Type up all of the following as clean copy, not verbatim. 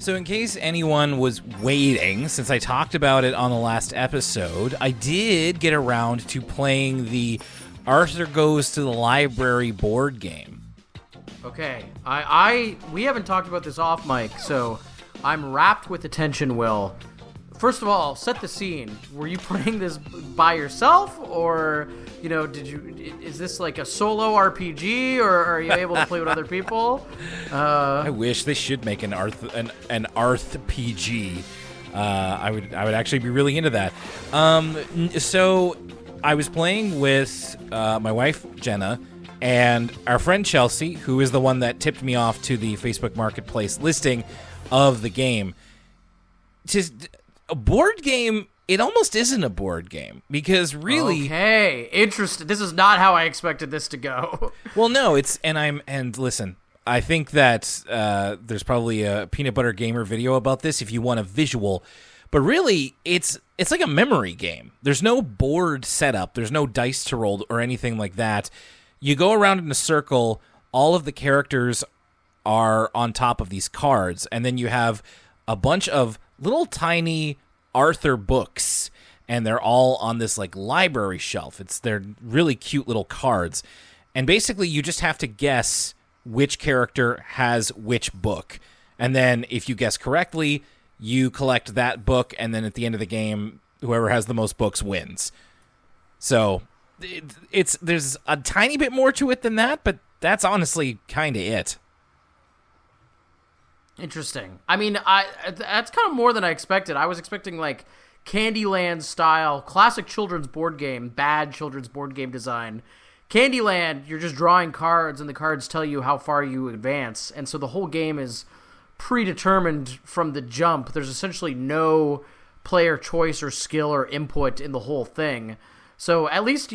So in case anyone was waiting, since I talked about it on the last episode, I did get around to playing the Arthur Goes to the Library board game. Okay, we haven't talked about this off mic, so I'm wrapped with attention, Will. First of all, set the scene. Were you playing this by yourself, or, is this like a solo RPG, or are you able to play with other people? I wish they should make an Arth PG. I would actually be really into that. So I was playing with my wife, Jenna, and our friend Chelsea, who is the one that tipped me off to the Facebook Marketplace listing of the game. A board game, it almost isn't a board game, because really... Okay, interesting. This is not how I expected this to go. Well, no, and listen, I think that there's probably a Peanut Butter Gamer video about this if you want a visual, but really, it's like a memory game. There's no board setup, there's no dice to roll or anything like that. You go around in a circle, all of the characters are on top of these cards, and then you have a bunch of little tiny Arthur books, and they're all on this like library shelf. They're really cute little cards, and basically you just have to guess which character has which book, and then if you guess correctly, you collect that book, and then at the end of the game, whoever has the most books wins. So there's a tiny bit more to it than that, but that's honestly kind of it. Interesting. I mean, that's kind of more than I expected. I was expecting like Candyland style, classic children's board game, bad children's board game design. Candyland, you're just drawing cards, and the cards tell you how far you advance, and so the whole game is predetermined from the jump. There's essentially no player choice or skill or input in the whole thing. So at least,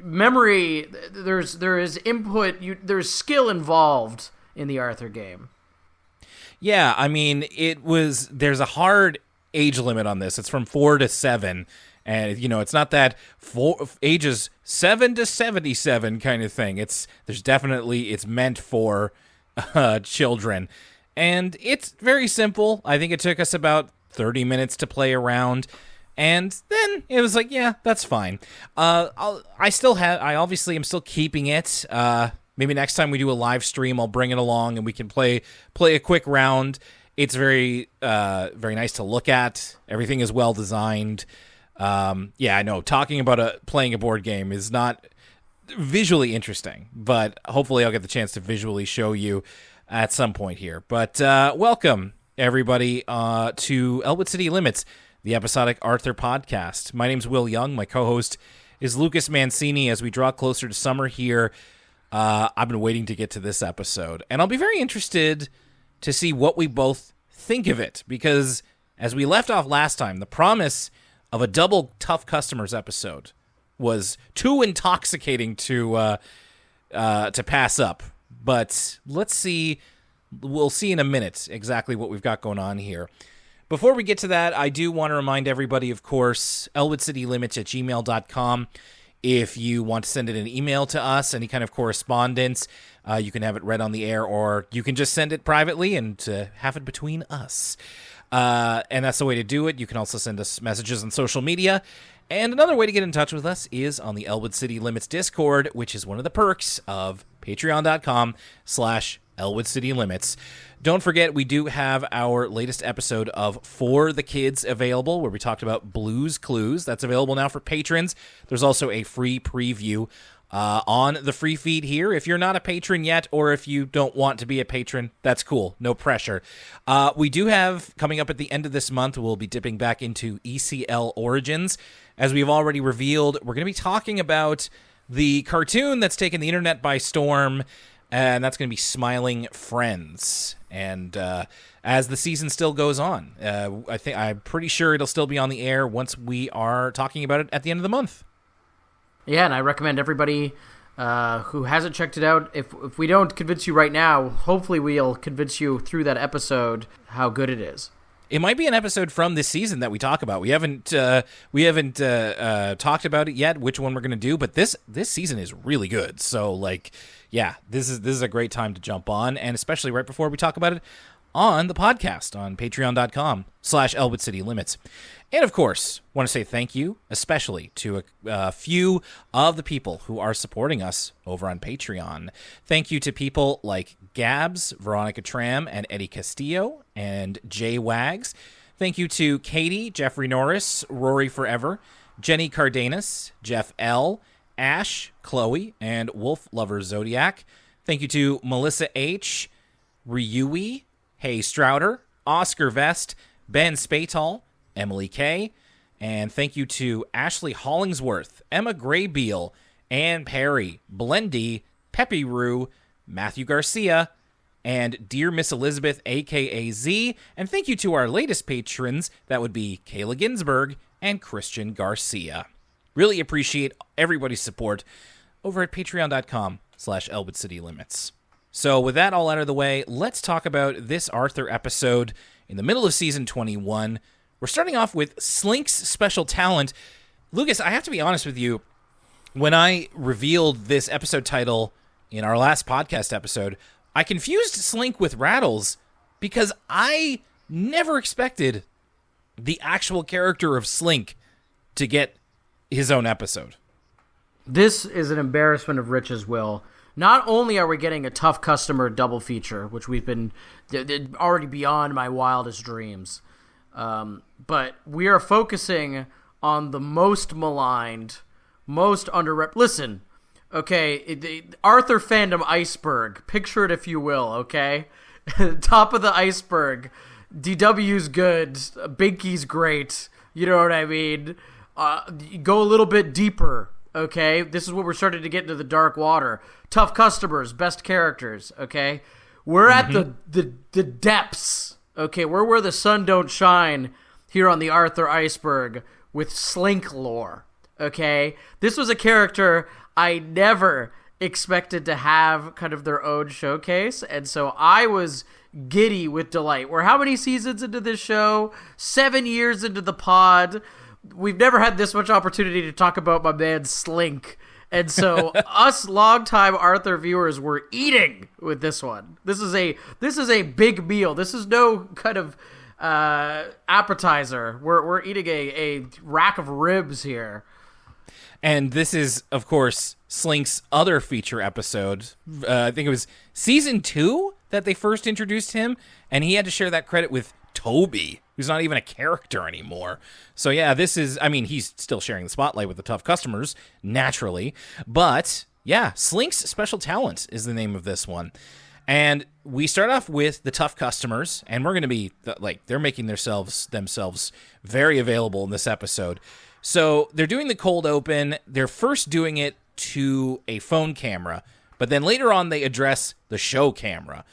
memory, there is input, there's skill involved in the Arthur game. Yeah, I mean, there's a hard age limit on this. It's from 4 to 7, and, it's not that ages 7 to 77 kind of thing. It's meant for children, and it's very simple. I think it took us about 30 minutes to play around, and then it was like, yeah, that's fine. I obviously am still keeping it. Maybe next time we do a live stream, I'll bring it along and we can play a quick round. It's very, very nice to look at. Everything is well designed. Yeah, I know. Talking about playing a board game is not visually interesting, but hopefully I'll get the chance to visually show you at some point here. But welcome, everybody, to Elwood City Limits, the episodic Arthur podcast. My name's Will Young. My co-host is Lucas Mancini. As we draw closer to summer here, I've been waiting to get to this episode, and I'll be very interested to see what we both think of it, because as we left off last time, the promise of a double Tough Customers episode was too intoxicating to pass up. But let's see. We'll see in a minute exactly what we've got going on here. Before we get to that, I do want to remind everybody, of course, elwoodcitylimits@gmail.com. If you want to send it an email to us, any kind of correspondence, you can have it read on the air, or you can just send it privately and have it between us. And that's the way to do it. You can also send us messages on social media. And another way to get in touch with us is on the Elwood City Limits Discord, which is one of the perks of patreon.com/Elwood City Limits. Don't forget, we do have our latest episode of For the Kids available, where we talked about Blue's Clues. That's available now for patrons. There's also a free preview on the free feed here. If you're not a patron yet, or if you don't want to be a patron, that's cool. No pressure. We do have, coming up at the end of this month, we'll be dipping back into ECL Origins. As we've already revealed, we're going to be talking about the cartoon that's taken the internet by storm, and that's going to be Smiling Friends. And as the season still goes on, I'm pretty sure it'll still be on the air once we are talking about it at the end of the month. Yeah, and I recommend everybody who hasn't checked it out, if we don't convince you right now, hopefully we'll convince you through that episode how good it is. It might be an episode from this season that we talk about. We haven't talked about it yet, which one we're going to do, but this season is really good. So, yeah, this is a great time to jump on, and especially right before we talk about it on the podcast on patreon.com/Elwood City Limits. And of course, want to say thank you, especially to a few of the people who are supporting us over on Patreon. Thank you to people like Gabs, Veronica Tram, and Eddie Castillo, and Jay Wags. Thank you to Katie, Jeffrey Norris, Rory Forever, Jenny Cardenas, Jeff L., Ash, Chloe, and Wolf Lover Zodiac. Thank you to Melissa H., Ryui, Hay Strouder, Oscar Vest, Ben Spatal, Emily K., and thank you to Ashley Hollingsworth, Emma Graybeal, Ann Perry, Blendy, Peppy Rue, Matthew Garcia, and Dear Miss Elizabeth, a.k.a. Z, and thank you to our latest patrons, that would be Kayla Ginsberg and Christian Garcia. Really appreciate everybody's support over at patreon.com/Elwood City Limits. So with that all out of the way, let's talk about this Arthur episode in the middle of season 21. We're starting off with Slink's special talent. Lucas, I have to be honest with you. When I revealed this episode title in our last podcast episode, I confused Slink with Rattles because I never expected the actual character of Slink to get his own episode. This is an embarrassment of riches, Will. Not only are we getting a Tough Customer double feature, which we've been already beyond my wildest dreams, but we are focusing on the most maligned, most underrepresented. Listen, okay, the Arthur fandom iceberg. Picture it if you will, okay? Top of the iceberg. DW's good. Binky's great. You know what I mean? Go a little bit deeper, okay? This is what we're starting to get into the dark water. Tough Customers, best characters, okay? We're at the depths, okay? We're where the sun don't shine here on the Arthur iceberg with Slink lore, okay? This was a character I never expected to have kind of their own showcase, and so I was giddy with delight. We're how many seasons into this show? 7 years into the pod. We've never had this much opportunity to talk about my man Slink. And so us longtime Arthur viewers were eating with this one. This is a big meal. This is no kind of appetizer. We're eating a rack of ribs here. And this is, of course, Slink's other feature episode. I think it was season 2 that they first introduced him, and he had to share that credit with Toby, who's not even a character anymore. So yeah, this is, I mean, he's still sharing the spotlight with the Tough Customers, naturally. But yeah, Slink's special talent is the name of this one. And we start off with the Tough Customers, and we're going to be, like, they're making themselves very available in this episode. So they're doing the cold open. They're first doing it to a phone camera, but then later on they address the show camera.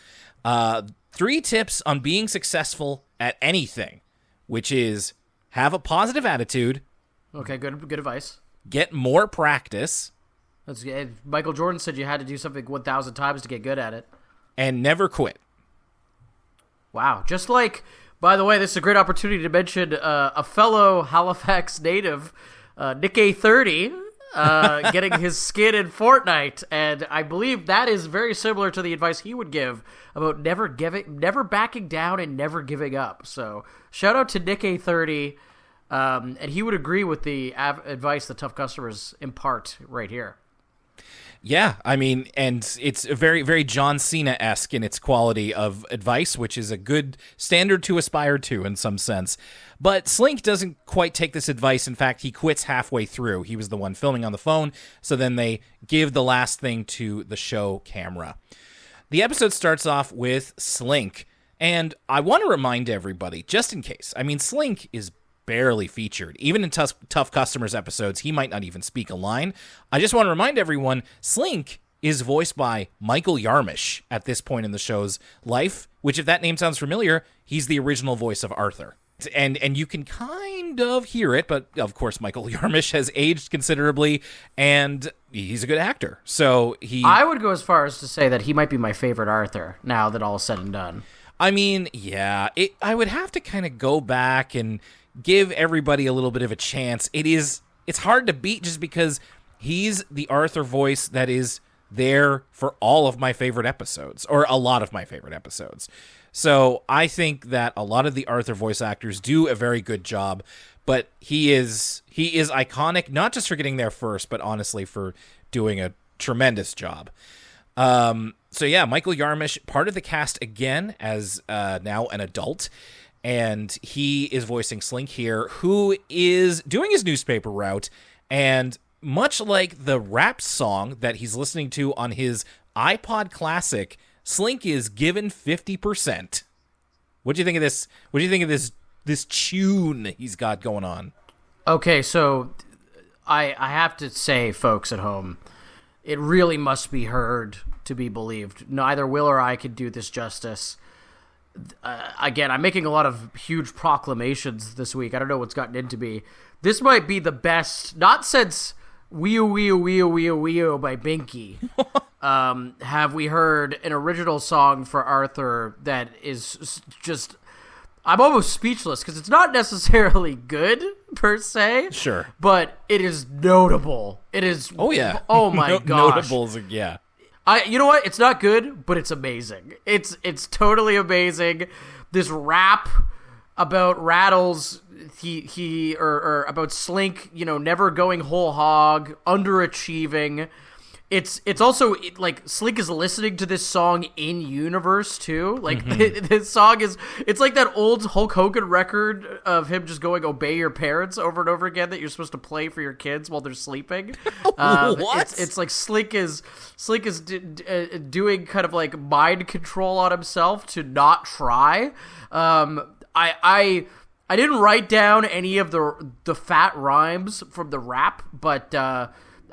3 tips on being successful at anything, which is have a positive attitude. Okay, good advice. Get more practice. That's good. Michael Jordan said you had to do something 1,000 times to get good at it. And never quit. Wow. Just like, by the way, this is a great opportunity to mention a fellow Halifax native, Nick A30, getting his skin in Fortnite, and I believe that is very similar to the advice he would give about never backing down and never giving up. So shout out to Nick A30, and he would agree with the advice the Tough Customers impart right here. Yeah, I mean, and it's very, very John Cena-esque in its quality of advice, which is a good standard to aspire to in some sense. But Slink doesn't quite take this advice. In fact, he quits halfway through. He was the one filming on the phone, so then they give the last thing to the show camera. The episode starts off with Slink, and I want to remind everybody, just in case, I mean, Slink is barely featured. Even in Tough Customers episodes, he might not even speak a line. I just want to remind everyone, Slink is voiced by Michael Yarmish at this point in the show's life, which, if that name sounds familiar, he's the original voice of Arthur. And you can kind of hear it, but of course Michael Yarmish has aged considerably, and he's a good actor. So I would go as far as to say that he might be my favorite Arthur, now that all is said and done. I mean, yeah, I would have to kind of go back and give everybody a little bit of a chance. It's hard to beat just because he's the Arthur voice that is there for all of my favorite episodes, or a lot of my favorite episodes. So I think that a lot of the Arthur voice actors do a very good job, but he is iconic, not just for getting there first, but honestly for doing a tremendous job. So yeah, Michael Yarmish, part of the cast again as now an adult, and he is voicing Slink here, who is doing his newspaper route, and much like the rap song that he's listening to on his iPod Classic, Slink is given 50%. What do you think of this? What do you think of this tune he's got going on? Okay, so I have to say, folks at home, it really must be heard to be believed. Neither Will or I could do this justice. Again, I'm making a lot of huge proclamations this week. I don't know what's gotten into me. This might be the best, not since Wee-oo, Wee-oo, Wee-oo, Wee-oo, Wee-oo by Binky, have we heard an original song for Arthur that is just... I'm almost speechless because it's not necessarily good per se. Sure. But it is notable. It is... Oh, yeah. Oh, my gosh. Notables, yeah. You know what? It's not good, but it's amazing. It's totally amazing. This rap about Rattles, or about Slink, never going whole hog, underachieving. It's also like Slink is listening to this song in universe too. Like this song it's like that old Hulk Hogan record of him just going "Obey your parents" over and over again that you're supposed to play for your kids while they're sleeping. What? It's like Slink is doing kind of like mind control on himself to not try. I didn't write down any of the fat rhymes from the rap, but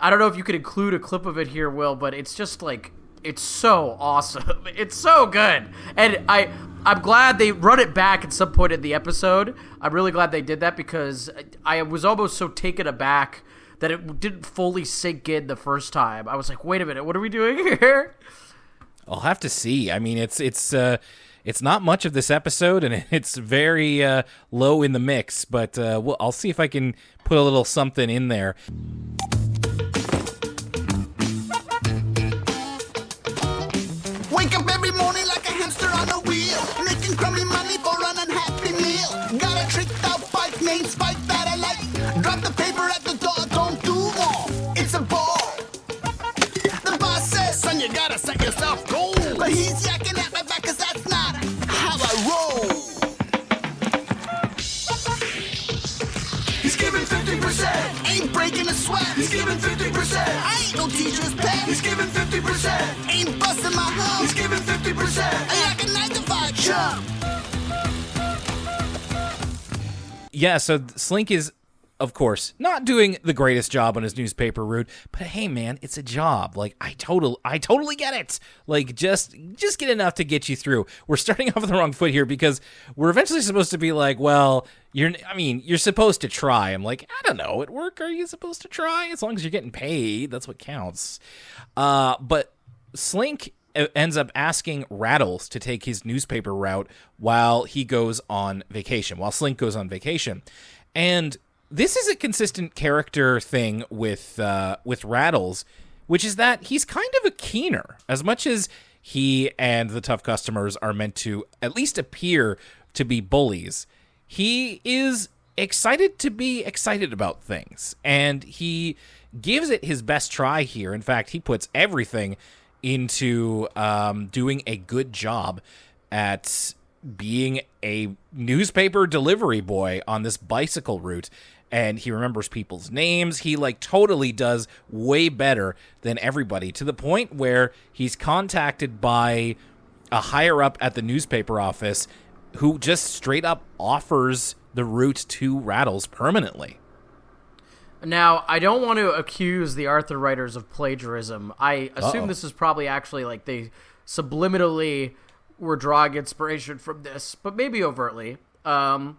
I don't know if you could include a clip of it here, Will, but it's just like, it's so awesome. It's so good. And I'm glad they run it back at some point in the episode. I'm really glad they did that because I was almost so taken aback that it didn't fully sink in the first time. I was like, wait a minute, what are we doing here? I'll have to see. I mean, it's not much of this episode, and it's very low in the mix, but I'll see if I can put a little something in there. Wake up every morning like a hamster on a wheel, making crummy money for an unhappy meal. Got a tricked out bike named Spike that I like. Drop the paper at the door, don't do more. It's a bore. The boss says, son, you gotta set yourself goals. But he's yakking at my back 'cause that's not how I roll. He's giving 50%. Ain't breaking a sweat. He's giving 50%. I ain't no teacher's pet. He's giving 50%. Ain't busting my hump. He's giving 50%. I like a 9 to 5 chump. Yeah, so Slink is, of course, not doing the greatest job on his newspaper route, but hey, man, it's a job. Like, I totally get it. Like, just get enough to get you through. We're starting off on the wrong foot here because we're eventually supposed to be like, well, you're supposed to try. I'm like, I don't know. At work, are you supposed to try? As long as you're getting paid, that's what counts. But Slink ends up asking Rattles to take his newspaper route while he goes on vacation, while Slink goes on vacation. And this is a consistent character thing with Rattles, which is that he's kind of a keener. As much as he and the tough customers are meant to at least appear to be bullies, he is excited to be excited about things. And he gives it his best try here. In fact, he puts everything into doing a good job at being a newspaper delivery boy on this bicycle route. And he remembers people's names. He totally does way better than everybody, to the point where he's contacted by a higher up at the newspaper office who just straight up offers the route to Rattles permanently. Now, I don't want to accuse the Arthur writers of plagiarism. I assume this is probably actually they subliminally were drawing inspiration from this, but maybe overtly. But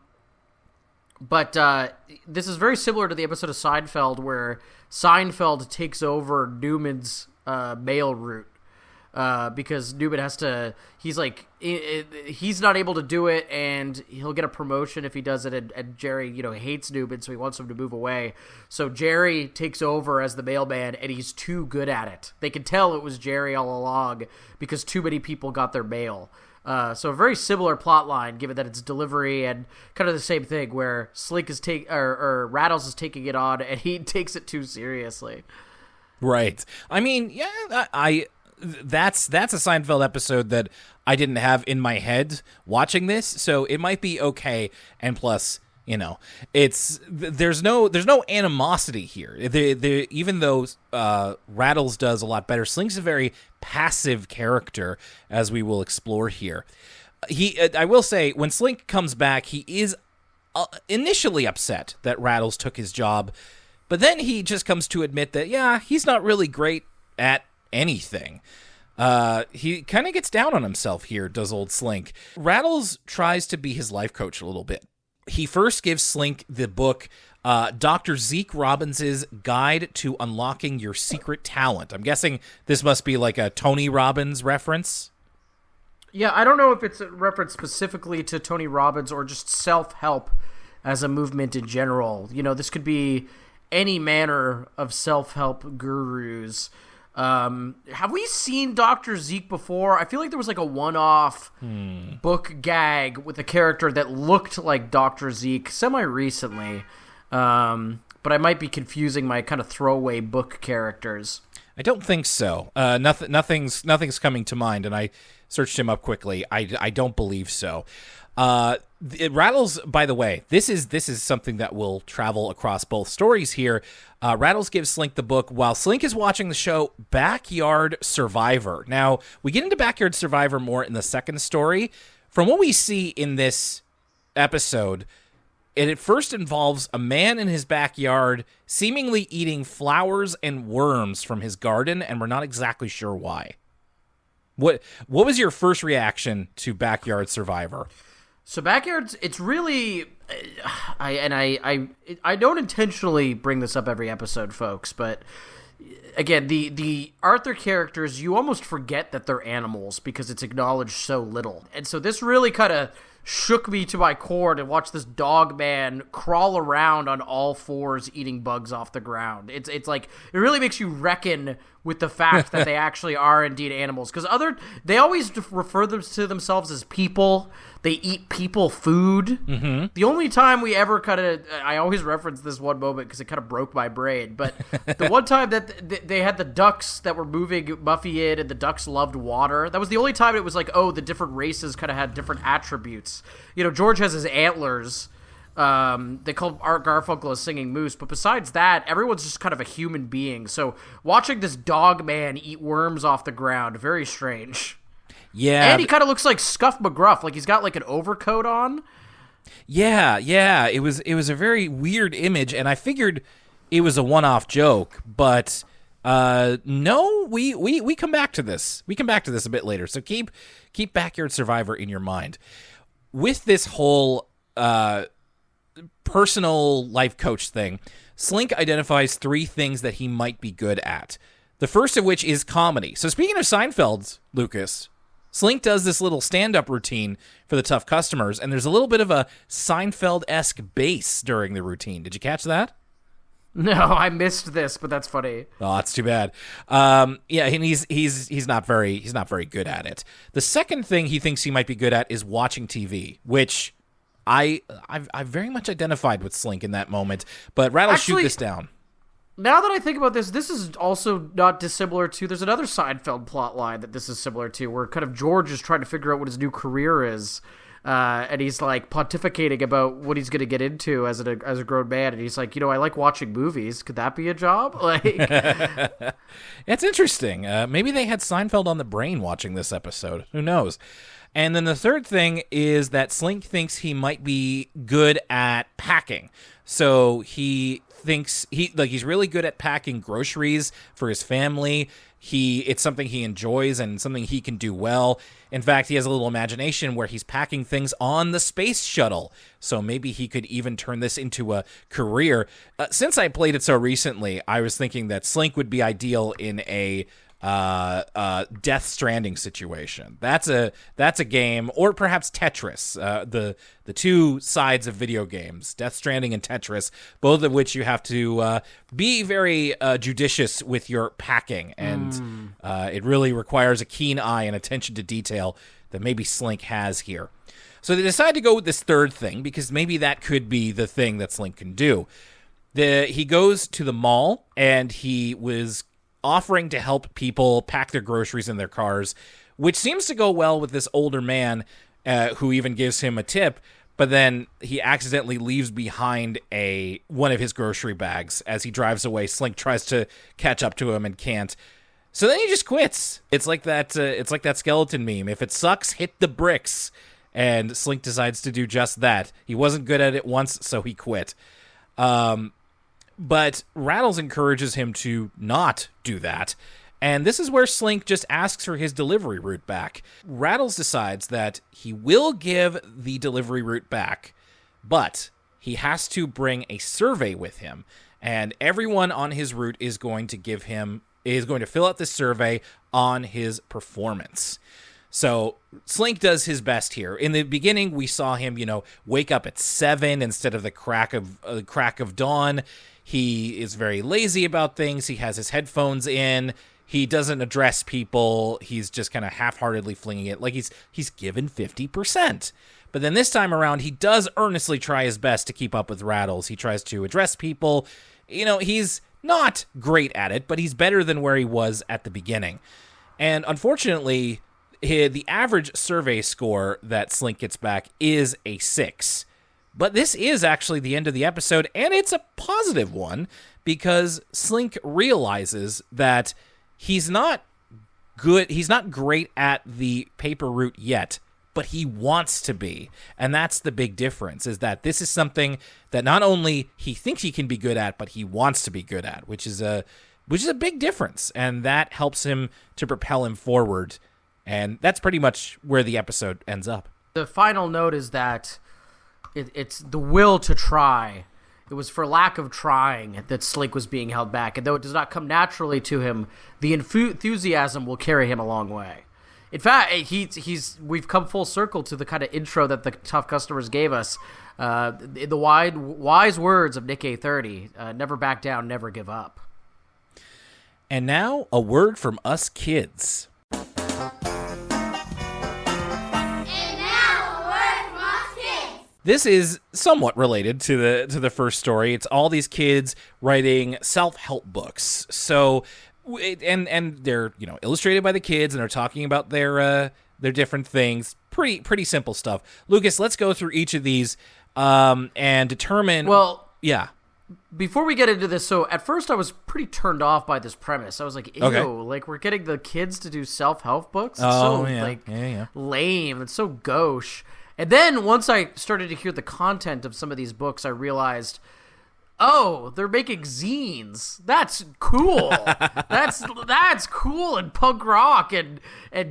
this is very similar to the episode of Seinfeld where Seinfeld takes over Newman's mail route because Newman has to. He's he's not able to do it, and he'll get a promotion if he does it. And Jerry, hates Newman, so he wants him to move away. So Jerry takes over as the mailman, and he's too good at it. They can tell it was Jerry all along because too many people got their mail. So a very similar plot line, given that it's delivery and kind of the same thing, where Slink is or Rattles is taking it on, and he takes it too seriously. Right. I mean, yeah, that's a Seinfeld episode that I didn't have in my head watching this, so it might be okay. And plus, there's no animosity here. Even though Rattles does a lot better, Slink's a very passive character, as we will explore here. I will say, when Slink comes back, he is initially upset that Rattles took his job, but then he just comes to admit that, yeah, he's not really great at anything. He kind of gets down on himself here, does old Slink. Rattles tries to be his life coach a little bit. He first gives Slink the book, Dr. Zeke Robbins' Guide to Unlocking Your Secret Talent. I'm guessing this must be like a Tony Robbins reference. Yeah, I don't know if it's a reference specifically to Tony Robbins or just self-help as a movement in general. This could be any manner of self-help gurus. Have we seen Dr. Zeke before? I feel like there was like a one-off book gag with a character that looked like Dr. Zeke semi-recently. But I might be confusing my kind of throwaway book characters. I don't think so. Nothing's coming to mind, and I searched him up quickly. I don't believe so. It Rattles, by the way, this is something that will travel across both stories here. Rattles gives Slink the book while Slink is watching the show Backyard Survivor. Now, we get into Backyard Survivor more in the second story. From what we see in this episode, it first involves a man in his backyard seemingly eating flowers and worms from his garden, and we're not exactly sure why. What was your first reaction to Backyard Survivor? So Backyards, it's really, I don't intentionally bring this up every episode, folks, but again, the Arthur characters, you almost forget that they're animals because it's acknowledged so little. And so this really kind of shook me to my core to watch this dog man crawl around on all fours eating bugs off the ground. It's like, it really makes you reckon with the fact that they actually are indeed animals, because they always refer to themselves as people. They eat people food. Mm-hmm. The only time we ever I always reference this one moment because it kind of broke my brain, but the one time that they had the ducks that were moving Buffy in and the ducks loved water, that was the only time it was like, oh, the different races kind of had different attributes. George has his antlers. They call Art Garfunkel a singing moose, but besides that, everyone's just kind of a human being. So watching this dog man eat worms off the ground, very strange. Yeah. And he kind of looks like Scuff McGruff, like he's got like an overcoat on. Yeah. It was a very weird image, and I figured it was a one-off joke, but no, we come back to this. We come back to this a bit later. So keep Backyard Survivor in your mind. With this whole personal life coach thing, Slink identifies 3 things that he might be good at. The first of which is comedy. So speaking of Seinfeld, Lucas, Slink does this little stand-up routine for the tough customers, and there's a little bit of a Seinfeld-esque bass during the routine. Did you catch that? No, I missed this, but that's funny. Oh, that's too bad. Yeah, and he's not very good at it. The second thing he thinks he might be good at is watching TV, which I very much identified with Slink in that moment. But Rattle, shoot this down. Now that I think about this is also not dissimilar to, there's another Seinfeld plot line that this is similar to, where kind of George is trying to figure out what his new career is. And he's like pontificating about what he's going to get into as a grown man. And he's like, I like watching movies. Could that be a job? Like, it's interesting. Maybe they had Seinfeld on the brain watching this episode. Who knows? And then the third thing is that Slink thinks he might be good at packing. So he thinks he's really good at packing groceries for his family. It's something he enjoys and something he can do well. In fact, he has a little imagination where he's packing things on the space shuttle. So maybe he could even turn this into a career. Since I played it so recently, I was thinking that Slink would be ideal in a Death Stranding situation. That's a game, or perhaps Tetris. The two sides of video games, Death Stranding and Tetris, both of which you have to be very judicious with your packing, and it really requires a keen eye and attention to detail that maybe Slink has here. So they decide to go with this third thing because maybe that could be the thing that Slink can do. He goes to the mall, and he was offering to help people pack their groceries in their cars, which seems to go well with this older man who even gives him a tip, but then he accidentally leaves behind one of his grocery bags. As he drives away, Slink tries to catch up to him and can't. So then he just quits. It's like that skeleton meme. If it sucks, hit the bricks. And Slink decides to do just that. He wasn't good at it once, so he quit. But Rattles encourages him to not do that. And this is where Slink just asks for his delivery route back. Rattles decides that he will give the delivery route back, but he has to bring a survey with him. And everyone on his route is going to fill out this survey on his performance. So Slink does his best here. In the beginning, we saw him, wake up at 7 instead of the crack of dawn. He is very lazy about things. He has his headphones in. He doesn't address people. He's just kind of half-heartedly flinging it like he's given 50%. But then this time around, he does earnestly try his best to keep up with Rattles. He tries to address people. He's not great at it, but he's better than where he was at the beginning. And unfortunately, the average survey score that Slink gets back is a 6. But this is actually the end of the episode, and it's a positive one because Slink realizes that he's not great at the paper route yet, but he wants to be. And that's the big difference, is that this is something that not only he thinks he can be good at, but he wants to be good at, which is a big difference. And that helps him to propel him forward. And that's pretty much where the episode ends up. The final note is that it's the will to try. It was for lack of trying that Slink was being held back. And though it does not come naturally to him, the enthusiasm will carry him a long way. In fact, we've come full circle to the kind of intro that the Tough Customers gave us. The wise words of Nick A30, never back down, never give up. And now, a word from us kids. This is somewhat related to the first story. It's all these kids writing self-help books. So, and they're illustrated by the kids, and they're talking about their different things. Pretty simple stuff. Lucas, let's go through each of these and determine. Well, yeah. Before we get into this, so at first I was pretty turned off by this premise. I was like, ew, okay. Like we're getting the kids to do self-help books? It's lame. It's so gauche. And then once I started to hear the content of some of these books, I realized, oh, they're making zines. That's cool. that's cool and punk rock and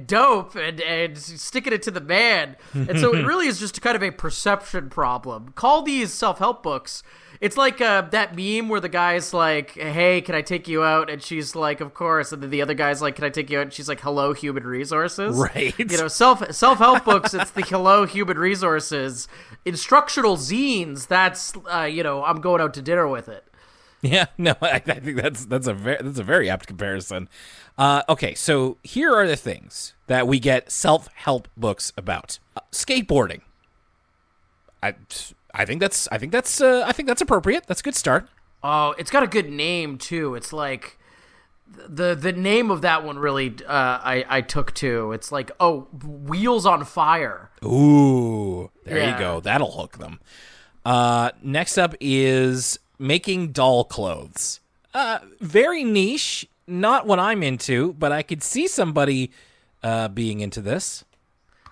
dope and sticking it to the man. And so it really is just kind of a perception problem. Call these self-help books. It's like that meme where the guy's like, hey, can I take you out? And she's like, of course. And then the other guy's like, can I take you out? And she's like, hello, human resources. Right. Self-help books, it's the hello, human resources. Instructional zines, that's, I'm going out to dinner with it. Yeah, no, I think that's a very apt comparison. Okay, so here are the things that we get self-help books about. Skateboarding. I think that's appropriate. That's a good start. Oh, it's got a good name too. It's like the name of that one really I took to. It's like, Wheels on Fire. Ooh, there you go. That'll hook them. Next up is making doll clothes. Very niche. Not what I'm into, but I could see somebody being into this.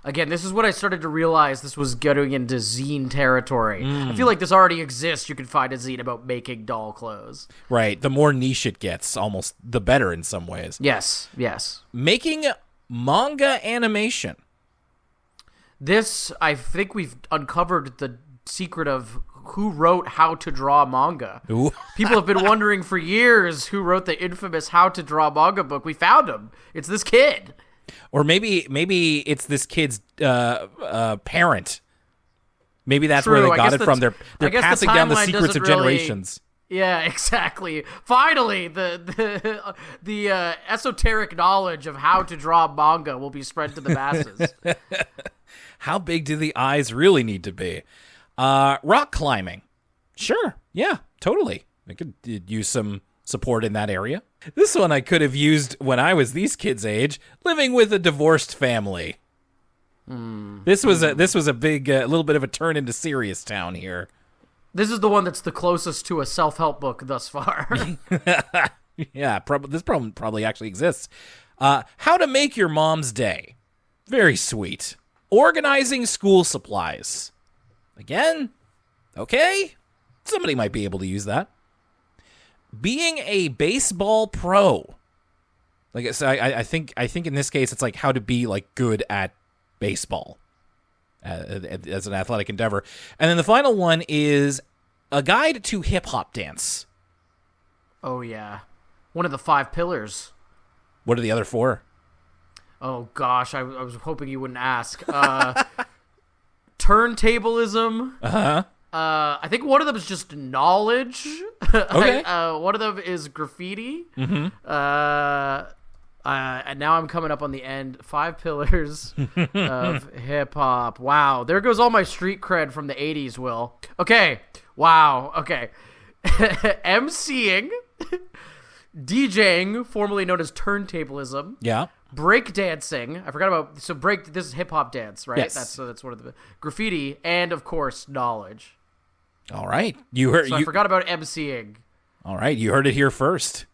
Again, this is what I started to realize this was getting into zine territory. I feel like this already exists. You can find a zine about making doll clothes. Right. The more niche it gets, almost the better in some ways. Yes. Making manga animation. This, I think we've uncovered the secret of who wrote How to Draw Manga. Ooh. People have been wondering for years who wrote the infamous How to Draw Manga book. We found him. It's this kid. Or maybe it's this kid's parent. Maybe that's where they got it from. They're passing down the secrets of generations. Yeah, exactly. Finally, the esoteric knowledge of how to draw manga will be spread to the masses. How big do the eyes really need to be? Rock climbing. Sure. Yeah, totally. I could use some support in that area. This one I could have used when I was these kids' age, living with a divorced family. This was a big, little bit of a turn into Serious Town here. This is the one that's the closest to a self-help book thus far. Yeah, this problem probably actually exists. How to make your mom's day. Very sweet. Organizing school supplies. Again, okay. Somebody might be able to use that. Being a baseball pro. Like I said, I think in this case it's like how to be like good at baseball as an athletic endeavor. And then the final one is a guide to hip hop dance. Oh yeah, one of the 5 pillars. What are the other 4? Oh gosh, I was hoping you wouldn't ask. Turntablism. I think one of them is just knowledge. Okay. One of them is graffiti. Mm-hmm. And now I'm coming up on the end. 5 pillars of hip hop. Wow, there goes all my street cred from the 80s, Will. Okay. Wow. Okay. MCing, DJing, formerly known as turntablism. Yeah. Breakdancing. I forgot about this is hip hop dance, right? Yes. That's one of the graffiti, and of course knowledge. All right. You heard. I forgot about MCing. All right. You heard it here first.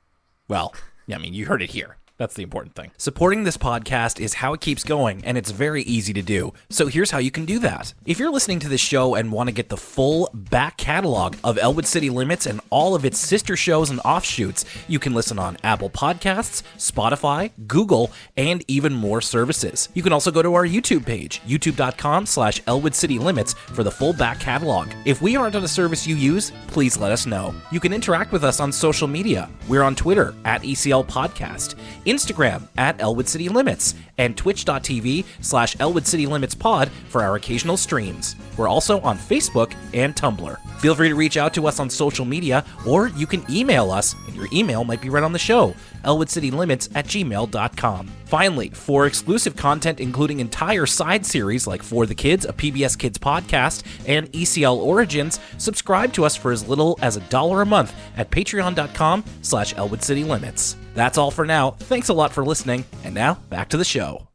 Well, yeah, I mean, you heard it here. That's the important thing. Supporting this podcast is how it keeps going, and it's very easy to do. So here's how you can do that. If you're listening to this show and want to get the full back catalog of Elwood City Limits and all of its sister shows and offshoots, you can listen on Apple Podcasts, Spotify, Google, and even more services. You can also go to our YouTube page, youtube.com/Elwood City Limits for the full back catalog. If we aren't on a service you use, please let us know. You can interact with us on social media. We're on Twitter @ECL Podcast, Instagram @Elwood City Limits, and twitch.tv/Elwood City Limits Pod for our occasional streams. We're also on Facebook and Tumblr. Feel free to reach out to us on social media, or you can email us, and your email might be read on the show, elwoodcitylimits@gmail.com. Finally, for exclusive content including entire side series like For the Kids, a PBS Kids podcast, and ECL Origins, subscribe to us for as little as $1 a month at patreon.com/Elwood City Limits. That's all for now. Thanks a lot for listening, and now back to the show.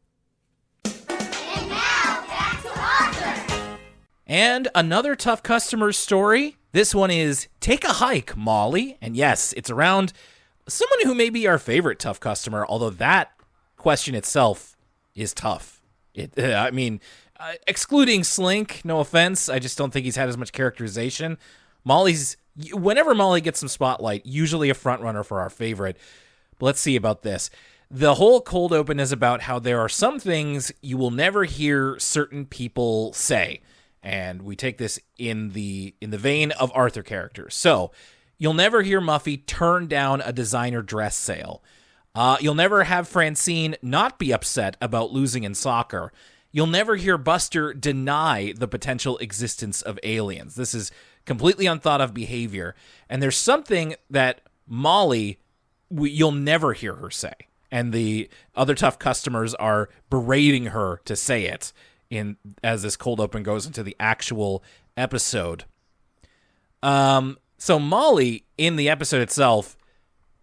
And now, back to Arthur. And another tough customer story. This one is Take a Hike, Molly. And yes, it's around someone who may be our favorite tough customer, although that question itself is tough. Excluding Slink, no offense, I just don't think he's had as much characterization. Whenever Molly gets some spotlight, usually a front runner for our favorite. But let's see about this. The whole cold open is about how there are some things you will never hear certain people say. And we take this in the vein of Arthur characters. So, you'll never hear Muffy turn down a designer dress sale. You'll never have Francine not be upset about losing in soccer. You'll never hear Buster deny the potential existence of aliens. This is completely unthought of behavior. And there's something that Molly, you'll never hear her say. And the other tough customers are berating her to say it as this cold open goes into the actual episode. So Molly, in the episode itself,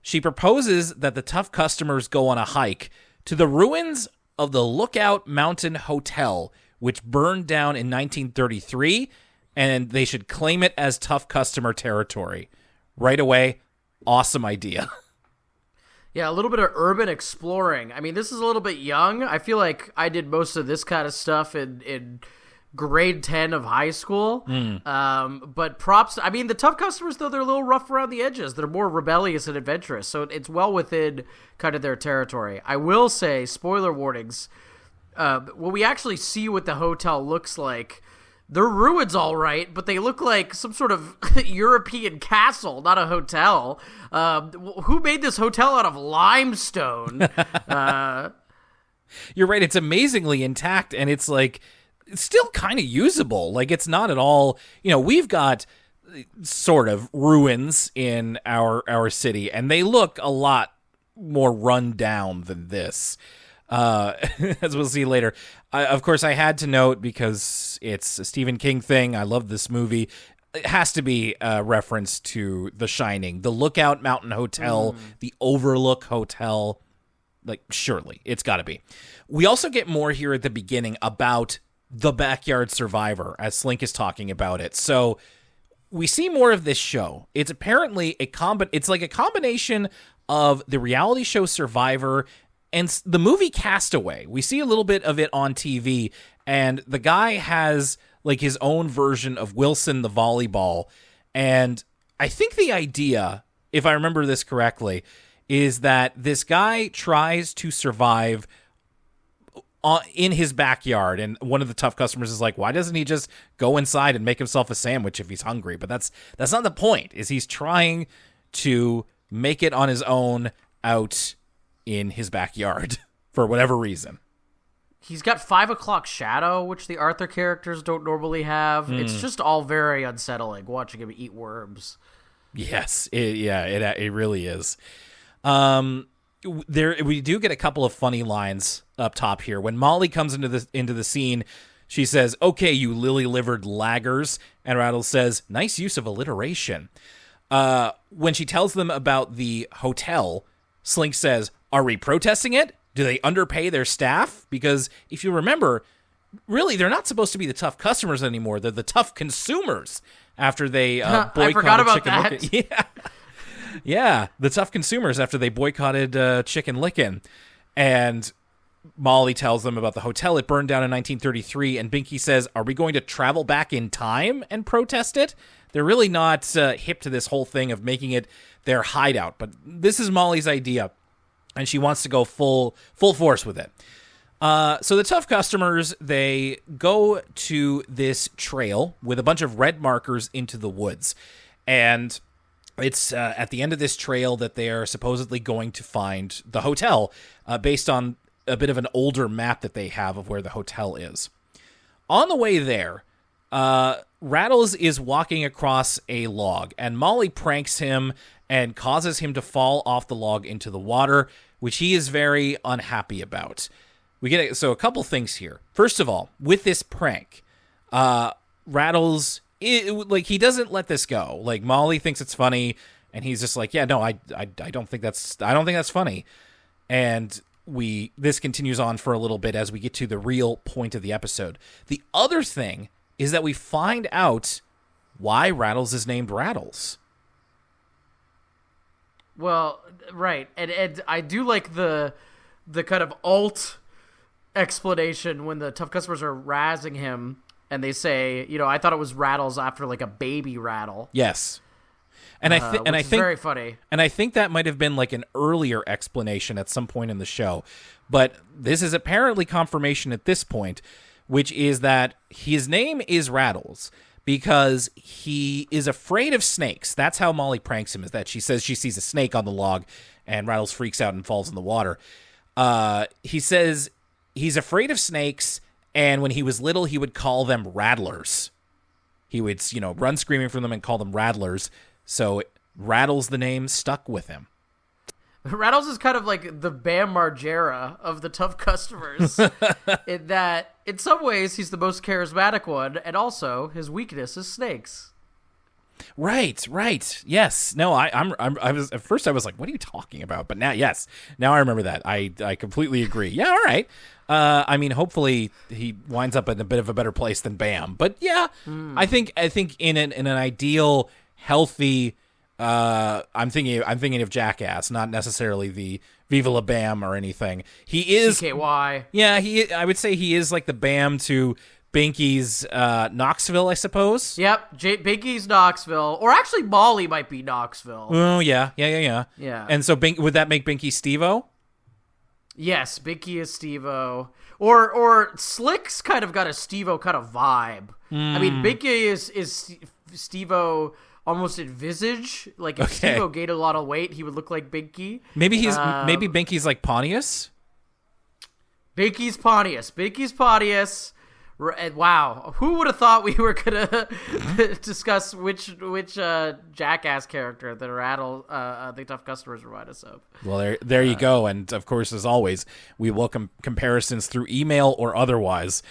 she proposes that the tough customers go on a hike to the ruins of the Lookout Mountain Hotel, which burned down in 1933, and they should claim it as tough customer territory. Right away, awesome idea. Yeah, a little bit of urban exploring. I mean, this is a little bit young. I feel like I did most of this kind of stuff in grade 10 of high school. But props. I mean, the tough customers, though, they're a little rough around the edges. They're more rebellious and adventurous. So it's well within kind of their territory. I will say, spoiler warnings, what we actually see what the hotel looks like, they're ruins all right, but they look like some sort of European castle, not a hotel. Who made this hotel out of limestone? You're right. It's amazingly intact, and it's like, it's still kind of usable. Like, it's not at all, we've got sort of ruins in our city, and they look a lot more run down than this. As we'll see later. Of course, I had to note, because it's a Stephen King thing, I love this movie, it has to be a reference to The Shining. The Lookout Mountain Hotel, the Overlook Hotel, like, surely, it's got to be. We also get more here at the beginning about the Backyard Survivor, as Slink is talking about it. So we see more of this show. It's apparently it's like a combination of the reality show Survivor and the movie Castaway. We see a little bit of it on TV, and the guy has like his own version of Wilson the volleyball. And I think the idea, if I remember this correctly, is that this guy tries to survive in his backyard, and one of the tough customers is like, why doesn't he just go inside and make himself a sandwich if he's hungry? But that's not the point. Is he's trying to make it on his own out in his backyard for whatever reason. He's got 5 o'clock shadow, which the Arthur characters don't normally have. It's just all very unsettling watching him eat worms. Yes, it really is. We do get a couple of funny lines up top here. When Molly comes into the scene, she says, "Okay, you lily-livered laggers," and Rattles says, "Nice use of alliteration." When she tells them about the hotel, Slink says, "Are we protesting it? Do they underpay their staff?" Because if you remember, really, they're not supposed to be the tough customers anymore. They're the tough consumers after they boycotted I forgot about Chicken that. Licken. Yeah, the tough consumers after they boycotted Chicken Licken. And Molly tells them about the hotel. It burned down in 1933, and Binky says, "Are we going to travel back in time and protest it?" They're really not hip to this whole thing of making it their hideout, but this is Molly's idea, and she wants to go full force with it. So the tough customers, they go to this trail with a bunch of red markers into the woods, and it's at the end of this trail that they are supposedly going to find the hotel, based on a bit of an older map that they have of where the hotel is. On the way there, Rattles is walking across a log, and Molly pranks him and causes him to fall off the log into the water, which he is very unhappy about. So a couple things here. First of all, with this prank, Rattles, he doesn't let this go. Like, Molly thinks it's funny, and he's just like, "Yeah, no, I don't think that's funny." And this continues on for a little bit as we get to the real point of the episode. The other thing is that we find out why Rattles is named Rattles. Well, right, and I do like the kind of alt explanation when the tough customers are razzing him, and they say, "I thought it was Rattles after like a baby rattle." Yes, and I think very funny. And I think that might have been like an earlier explanation at some point in the show, but this is apparently confirmation at this point, which is that his name is Rattles because he is afraid of snakes. That's how Molly pranks him, is that she says she sees a snake on the log, and Rattles freaks out and falls in the water. He says he's afraid of snakes, and when he was little, he would call them rattlers. He would, run screaming from them and call them rattlers. So Rattles, the name, stuck with him. Rattles is kind of like the Bam Margera of the tough customers, in that, in some ways, he's the most charismatic one, and also his weakness is snakes. Right. Yes. No, I was at first I was like, what are you talking about? But now, yes, now I remember that. I completely agree. Yeah. All right. Hopefully he winds up in a bit of a better place than Bam. But yeah, I think in an ideal, healthy, I'm thinking of Jackass, not necessarily the Viva La Bam or anything. He is CKY. Yeah, I would say he is like the Bam to Binky's Knoxville, I suppose. Yep, Binky's Knoxville, or actually Molly might be Knoxville. Oh yeah. Yeah. And so would that make Binky Steve-O? Yes, Binky is Steve-O. Or Slick's kind of got a Steve-O kind of vibe. I mean, Binky is Steve-O almost in visage. Like, if Steve-O gained a lot of weight, he would look like Binky. Maybe Binky's like Pontius? Binky's Pontius. Wow, who would have thought we were gonna discuss which Jackass character that the tough customers remind us of? Well, there you go. And of course, as always, we welcome comparisons through email or otherwise.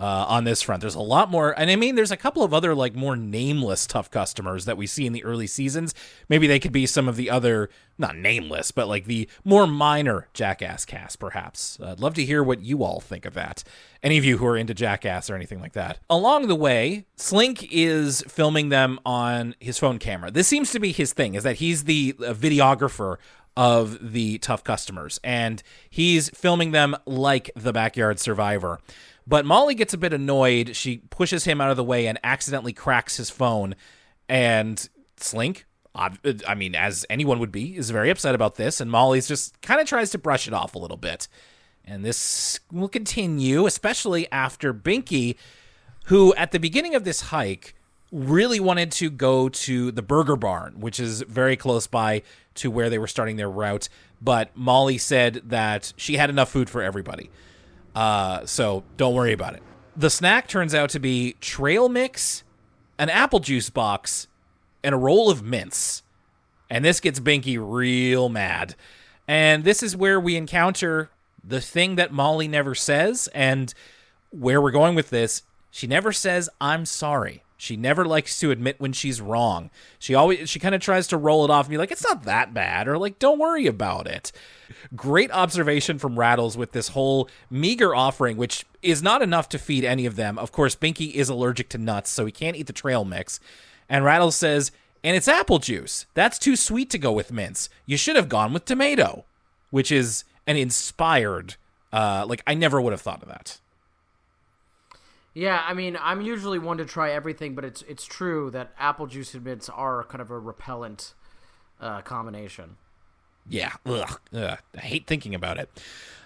On this front, there's a lot more, and I mean, there's a couple of other like more nameless tough customers that we see in the early seasons. Maybe they could be some of the other, not nameless, but like the more minor Jackass cast, perhaps. I'd love to hear what you all think of that. Any of you who are into Jackass or anything like that. Along the way, Slink is filming them on his phone camera. This seems to be his thing, is that he's the videographer of the tough customers, and he's filming them like the Backyard Survivor. But Molly gets a bit annoyed. She pushes him out of the way and accidentally cracks his phone. And Slink, I mean, as anyone would be, is very upset about this. And Molly's just kind of tries to brush it off a little bit. And this will continue, especially after Binky, who at the beginning of this hike really wanted to go to the Burger Barn, which is very close by to where they were starting their route. But Molly said that she had enough food for everybody. So don't worry about it. The snack turns out to be trail mix, an apple juice box, and a roll of mints. And this gets Binky real mad. And this is where we encounter the thing that Molly never says, and where we're going with this, she never says, "I'm sorry." She never likes to admit when she's wrong. She kind of tries to roll it off and be like, "It's not that bad," or like, "Don't worry about it." Great observation from Rattles with this whole meager offering, which is not enough to feed any of them. Of course, Binky is allergic to nuts, so he can't eat the trail mix. And Rattles says, "And it's apple juice. That's too sweet to go with mints. You should have gone with tomato," which is an inspired, I never would have thought of that. Yeah, I mean, I'm usually one to try everything, but it's true that apple juice and mints are kind of a repellent combination. Yeah, ugh, I hate thinking about it.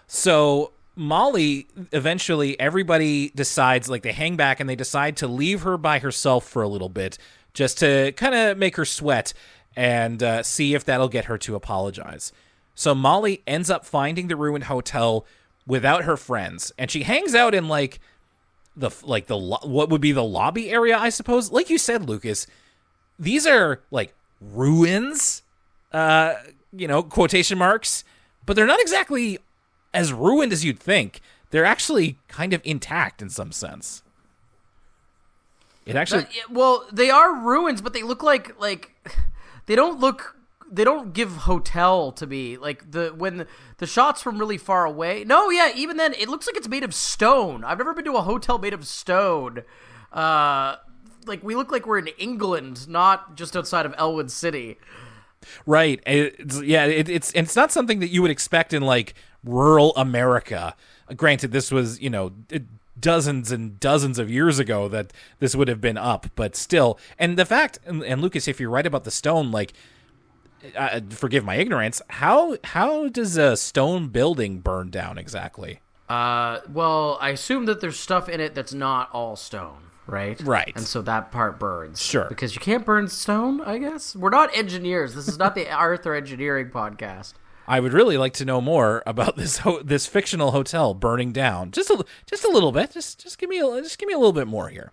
So Molly, eventually, everybody decides, like, they hang back and they decide to leave her by herself for a little bit, just to kind of make her sweat and see if that'll get her to apologize. So Molly ends up finding the ruined hotel without her friends, and she hangs out in what would be the lobby area, I suppose. Like you said, Lucas, these are like ruins, quotation marks, but they're not exactly as ruined as you'd think. They're actually kind of intact in some sense. It actually, well, they are ruins, but they look like they don't give hotel to me. Like when the shots from really far away. No, yeah, even then it looks like it's made of stone. I've never been to a hotel made of stone. We look like we're in England, not just outside of Elwood City. Right. It's not something that you would expect in like rural America. Granted, this was, dozens and dozens of years ago that this would have been up, but still. And the fact, and Lucas, if you're right about the stone, like, forgive my ignorance, how does a stone building burn down exactly? Well, I assume that there's stuff in it that's not all stone, right? Right. And so that part burns. Sure. Because you can't burn stone, I guess? We're not engineers. This is not the Arthur Engineering podcast. I would really like to know more about this fictional hotel burning down. Just a little bit. Just give me a little bit more here.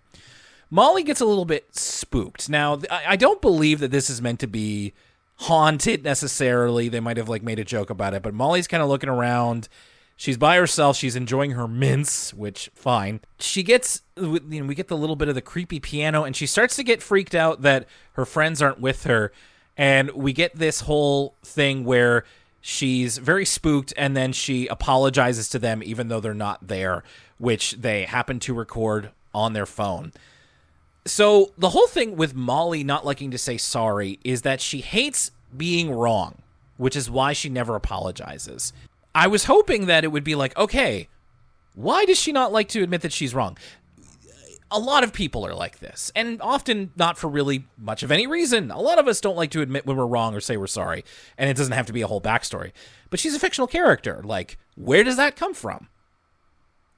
Molly gets a little bit spooked. Now, I don't believe that this is meant to be haunted necessarily. They might have made a joke about it, but Molly's kind of looking around. She's by herself. She's enjoying her mints, which fine. We get the little bit of the creepy piano, and she starts to get freaked out that her friends aren't with her. And we get this whole thing where she's very spooked, and then she apologizes to them even though they're not there, which they happen to record on their phone. So the whole thing with Molly not liking to say sorry is that she hates being wrong, which is why she never apologizes. I was hoping that it would be like, okay, why does she not like to admit that she's wrong? A lot of people are like this, and often not for really much of any reason. A lot of us don't like to admit when we're wrong or say we're sorry, and it doesn't have to be a whole backstory. But she's a fictional character. Like, where does that come from?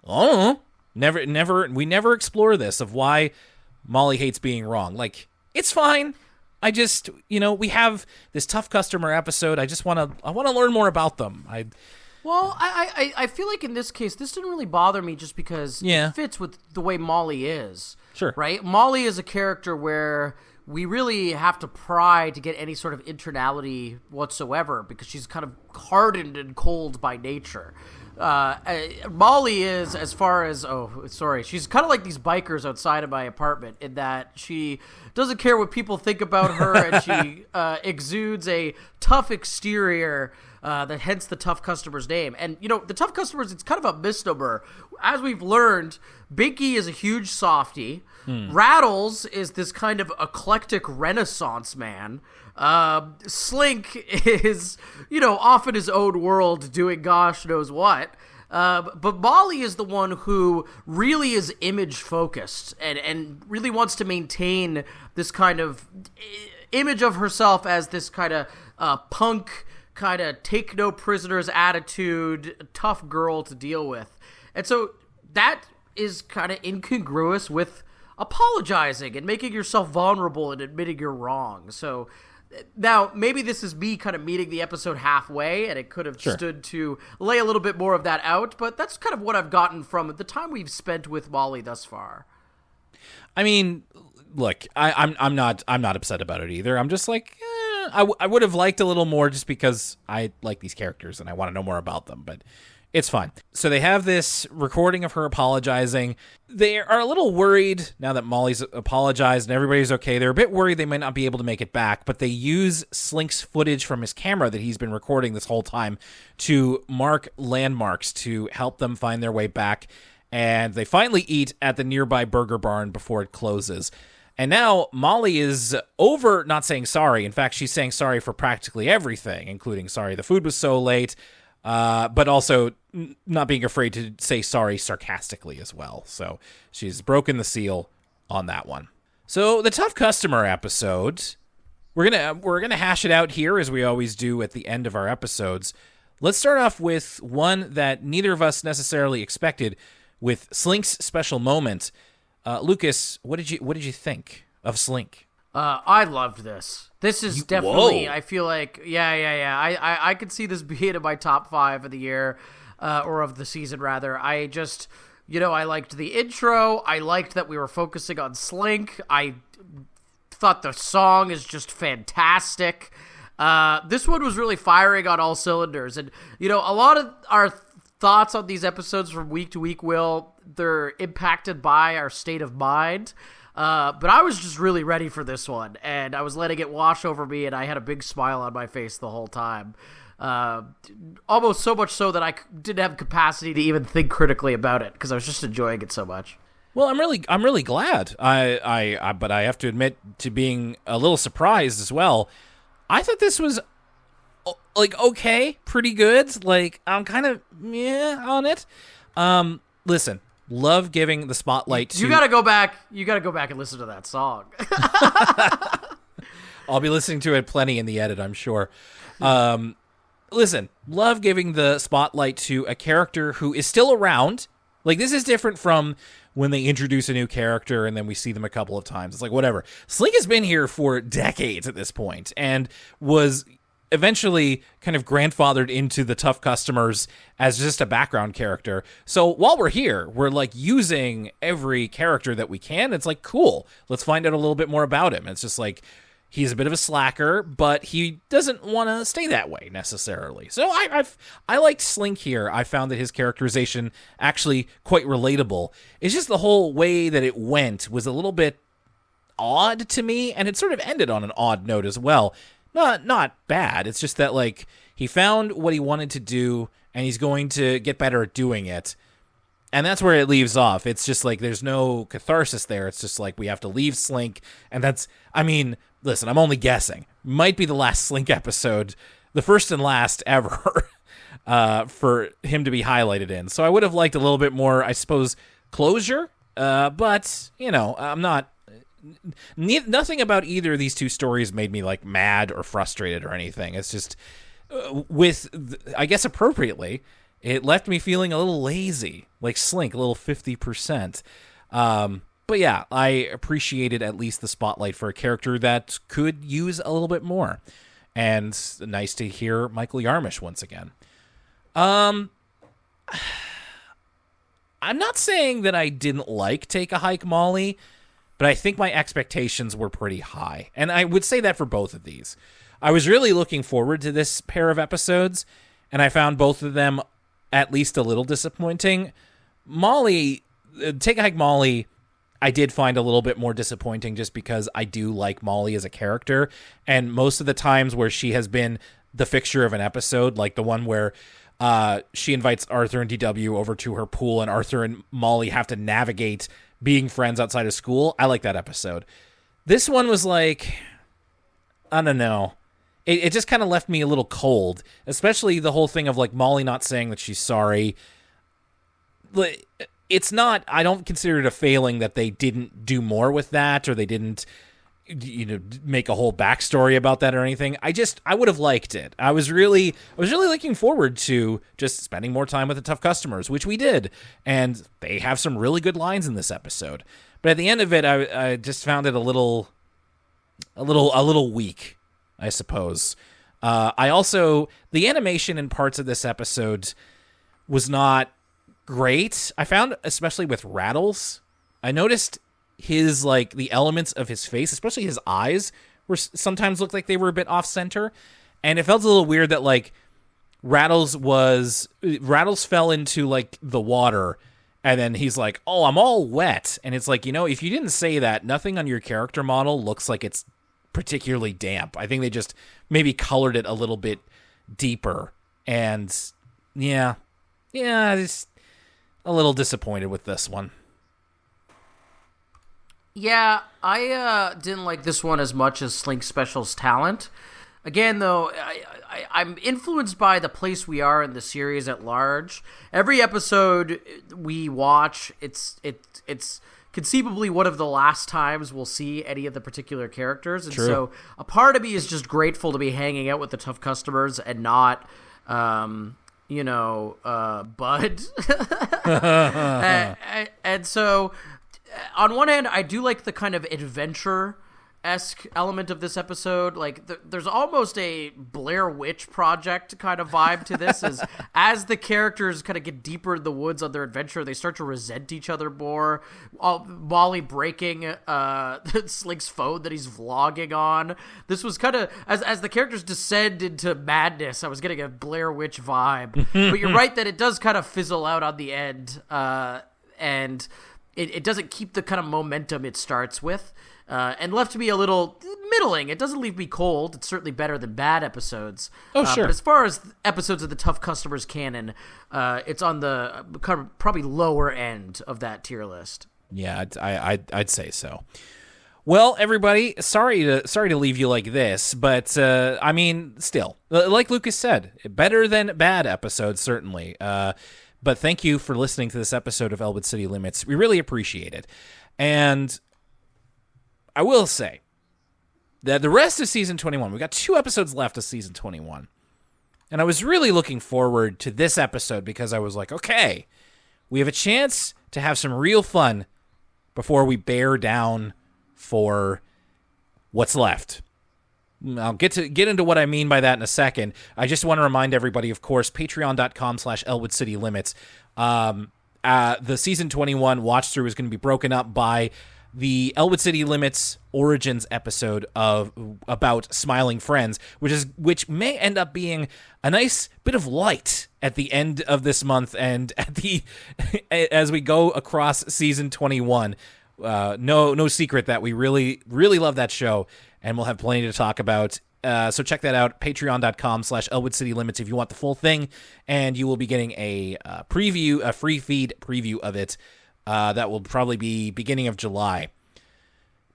Oh, we never explore this of why Molly hates being wrong. Like, it's fine. I just, we have this tough customer episode. I want to learn more about them. Well, I feel like in this case, this didn't really bother me just because it fits with the way Molly is. Sure. Right? Molly is a character where we really have to pry to get any sort of internality whatsoever because she's kind of hardened and cold by nature. Molly is, as far as, she's kind of like these bikers outside of my apartment in that she doesn't care what people think about her and she exudes a tough exterior that hence the tough customer's name. And, the tough customers, it's kind of a misnomer. As we've learned, Binky is a huge softie. Rattles is this kind of eclectic Renaissance man. Slink is, off in his own world doing gosh knows what. But Molly is the one who really is image focused and really wants to maintain this kind of image of herself as this kind of punk, kind of take no prisoners attitude, tough girl to deal with. And so that is kind of incongruous with apologizing and making yourself vulnerable and admitting you're wrong. So now maybe this is me kind of meeting the episode halfway and it could have stood to lay a little bit more of that out, but that's kind of what I've gotten from the time we've spent with Molly thus far. I mean, look, I'm not upset about it either. I'm just like, I would have liked a little more just because I like these characters and I want to know more about them, but it's fine. So they have this recording of her apologizing. They are a little worried now that Molly's apologized and everybody's okay. They're a bit worried they might not be able to make it back, but they use Slink's footage from his camera that he's been recording this whole time to mark landmarks to help them find their way back. And they finally eat at the nearby burger barn before it closes. And now Molly is over not saying sorry. In fact, she's saying sorry for practically everything, including sorry the food was so late, but also not being afraid to say sorry sarcastically as well. So she's broken the seal on that one. So the tough customer episode, we're gonna hash it out here as we always do at the end of our episodes. Let's start off with one that neither of us necessarily expected, with Slink's special moment. Lucas, what did you think of Slink? I loved this. This is definitely, I feel like, I could see this being in my top 5 of the year, or of the season, rather. I just, I liked the intro. I liked that we were focusing on Slink. I thought the song is just fantastic. This one was really firing on all cylinders. And, a lot of our thoughts on these episodes from week to week, they're impacted by our state of mind. But I was just really ready for this one, and I was letting it wash over me, and I had a big smile on my face the whole time. Almost so much so that I didn't have capacity to even think critically about it because I was just enjoying it so much. Well, I'm really glad. But I have to admit to being a little surprised as well. I thought this was okay, pretty good. I'm kind of on it. Listen. Love giving the spotlight to... You gotta go back and listen to that song. I'll be listening to it plenty in the edit, I'm sure. Listen, love giving the spotlight to a character who is still around. This is different from when they introduce a new character and then we see them a couple of times. It's whatever. Slink has been here for decades at this point and was eventually kind of grandfathered into the tough customers as just a background character. So while we're here, we're using every character that we can. It's cool. Let's find out a little bit more about him. It's just he's a bit of a slacker, but he doesn't want to stay that way necessarily. So I liked Slink here. I found that his characterization actually quite relatable. It's just the whole way that it went was a little bit odd to me, and it sort of ended on an odd note as well. Not bad. It's just that he found what he wanted to do and he's going to get better at doing it. And that's where it leaves off. It's just there's no catharsis there. It's just we have to leave Slink. And listen, I'm only guessing. Might be the last Slink episode, the first and last ever, for him to be highlighted in. So I would have liked a little bit more, I suppose, closure. But, I'm not... Nothing about either of these two stories made me mad or frustrated or anything. It's just I guess appropriately, it left me feeling a little lazy, like Slink, a little 50%. But yeah, I appreciated at least the spotlight for a character that could use a little bit more. And nice to hear Michael Yarmish once again. I'm not saying that I didn't like Take a Hike, Molly, but I think my expectations were pretty high. And I would say that for both of these. I was really looking forward to this pair of episodes, and I found both of them at least a little disappointing. Molly, Take a Hike Molly, I did find a little bit more disappointing just because I do like Molly as a character, and most of the times where she has been the fixture of an episode, like the one where she invites Arthur and DW over to her pool, and Arthur and Molly have to navigate being friends outside of school. I like that episode. This one was like, I don't know. It just kind of left me a little cold, especially the whole thing of like Molly not saying that she's sorry. It's not, I don't consider it a failing that they didn't do more with that, or they didn't, make a whole backstory about that or anything. I would have liked it. I was really looking forward to just spending more time with the tough customers, which we did. And they have some really good lines in this episode. But at the end of it, I just found it a little weak, I suppose. I also, the animation in parts of this episode was not great. I found, especially with Rattles, I noticed his, like, the elements of his face, especially his eyes, were sometimes looked like they were a bit off center. And it felt a little weird that, like, Rattles fell into, like, the water, and then he's like, oh, I'm all wet. And it's like, if you didn't say that, nothing on your character model looks like it's particularly damp. I think they just maybe colored it a little bit deeper. And yeah, just a little disappointed with this one. Yeah, I didn't like this one as much as Slink Special's talent. Again, though, I'm influenced by the place we are in the series at large. Every episode we watch, it's conceivably one of the last times we'll see any of the particular characters. And so a part of me is just grateful to be hanging out with the tough customers and not, Bud. and so on one hand, I do like the kind of adventure-esque element of this episode. Like, there's almost a Blair Witch Project kind of vibe to this. As the characters kind of get deeper in the woods on their adventure, they start to resent each other more. Molly breaking Slink's phone that he's vlogging on. This was kind of, as the characters descend into madness, I was getting a Blair Witch vibe. But you're right that it does kind of fizzle out on the end, and it doesn't keep the kind of momentum it starts with, and left me a little middling. It doesn't leave me cold. It's certainly better than bad episodes. Oh, sure. But as far as episodes of the Tough Customers canon, it's on the kind of probably lower end of that tier list. Yeah, I'd say so. Well, everybody, sorry to leave you like this, but still, like Lucas said, better than bad episodes, certainly. But thank you for listening to this episode of Elwood City Limits. We really appreciate it. And I will say that the rest of Season 21, we got 2 episodes left of Season 21. And I was really looking forward to this episode because I was like, okay, we have a chance to have some real fun before we bear down for what's left. I'll get into what I mean by that in a second. I just want to remind everybody, of course, patreon.com/ElwoodCityLimits. The Season 21 watch-through is going to be broken up by the Elwood City Limits Origins episode about Smiling Friends, which may end up being a nice bit of light at the end of this month and as we go across Season 21. No secret that we really, really love that show, and we'll have plenty to talk about. So check that out, patreon.com/ElwoodCityLimits if you want the full thing, and you will be getting a free feed preview of it. That will probably be beginning of July.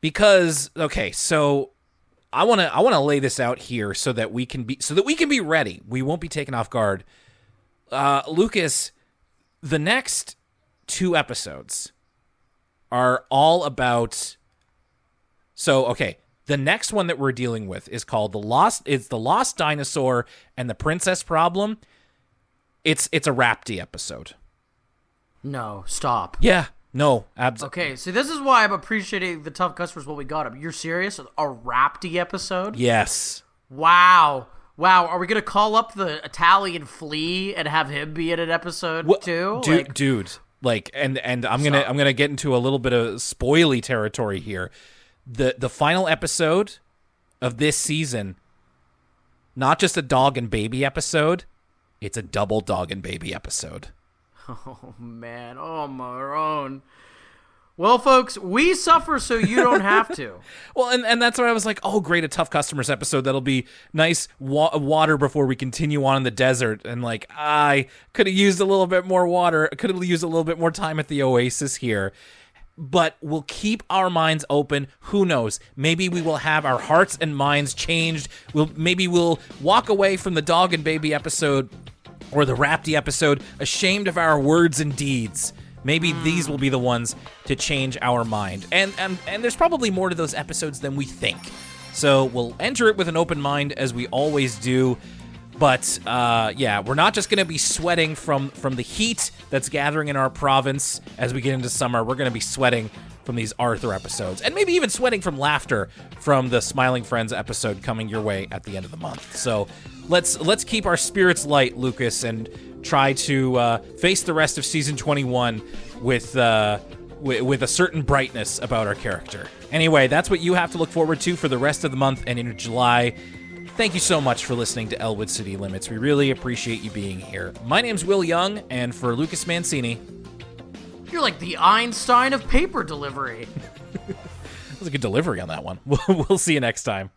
Because, okay, so I want to lay this out here so that we can be ready. We won't be taken off guard. Lucas, the next 2 episodes are all about. So, okay, the next one that we're dealing with is called the Lost Dinosaur and the Princess Problem. It's a Rapti episode. No, stop. Yeah, no, absolutely. Okay, so this is why I'm appreciating the Tough Customers when we got him. You're serious? A Rapti episode? Yes. Wow. Wow, are we gonna call up the Italian flea and have him be in an episode too? Dude, like, and I'm gonna get into a little bit of spoily territory here. The final episode of this season, not just a dog and baby episode, it's a double dog and baby episode. Oh man, oh Marone. Well, folks, we suffer so you don't have to. Well, and that's why I was like, oh, great, a Tough Customers episode. That'll be nice water before we continue on in the desert. And, like, I could have used a little bit more water. Could have used a little bit more time at the Oasis here. But we'll keep our minds open. Who knows? Maybe we will have our hearts and minds changed. Maybe we'll walk away from the Dog and Baby episode or the Rapti episode ashamed of our words and deeds. Maybe these will be the ones to change our mind. And there's probably more to those episodes than we think. So we'll enter it with an open mind, as we always do. But, yeah, we're not just going to be sweating from the heat that's gathering in our province as we get into summer. We're going to be sweating from these Arthur episodes. And maybe even sweating from laughter from the Smiling Friends episode coming your way at the end of the month. So let's keep our spirits light, Lucas, and try to face the rest of season 21 with a certain brightness about our character. Anyway, that's what you have to look forward to for the rest of the month and into July. Thank you so much for listening to Elwood City Limits. We really appreciate you being here. My name's Will Young, and for Lucas Mancini... You're like the Einstein of paper delivery. That was a good delivery on that one. We'll see you next time.